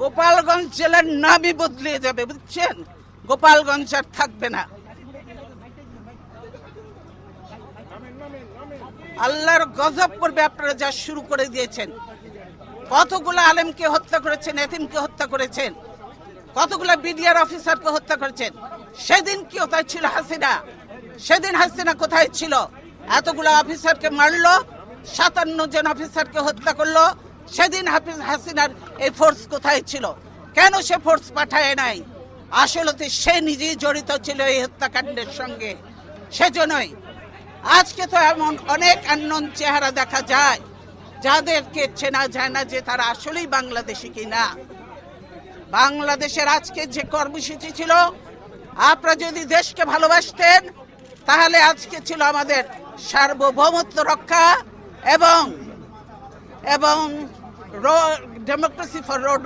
গোপালগঞ্জ জেলার নামই বদলে যাবে, বুঝছেন? গোপালগঞ্জ আর থাকবে না। আল্লাহর গজব করবে আপনারা যা শুরু করে দিয়েছেন। কতগুলো আলেমকে হত্যা করেছেন, এতিমকে হত্যা করেছেন, কতগুলো বিডিআর অফিসারকে হত্যা করেছেন। সেদিন কি কোথায় ছিল হাসিনা? সেদিন হাসিনা কোথায় ছিল? এতগুলো অফিসারকে মারলো, 57 জন অফিসারকে হত্যা করলো। সেদিন হাসিনার এই ফোর্স কোথায় ছিল? কেন সে ফোর্স পাঠায় নাই? আসলে তো সে নিজেই জড়িত ছিল এই হত্যাকাণ্ডের সঙ্গে। সেজন্যই আজকে তো এমন অনেক আননোন চেহারা দেখা যায় যাদেরকে চেনা যায় না যে তারা আসলেই বাংলাদেশি কিনা। বাংলাদেশের আজকে যে কর্মসূচি ছিল, আপনারা যদি দেশকে ভালোবাসতেন তাহলে আজকে ছিল আমাদের সার্বভৌমত্ব রক্ষা এবং ডেমোক্রেসি ফর রোড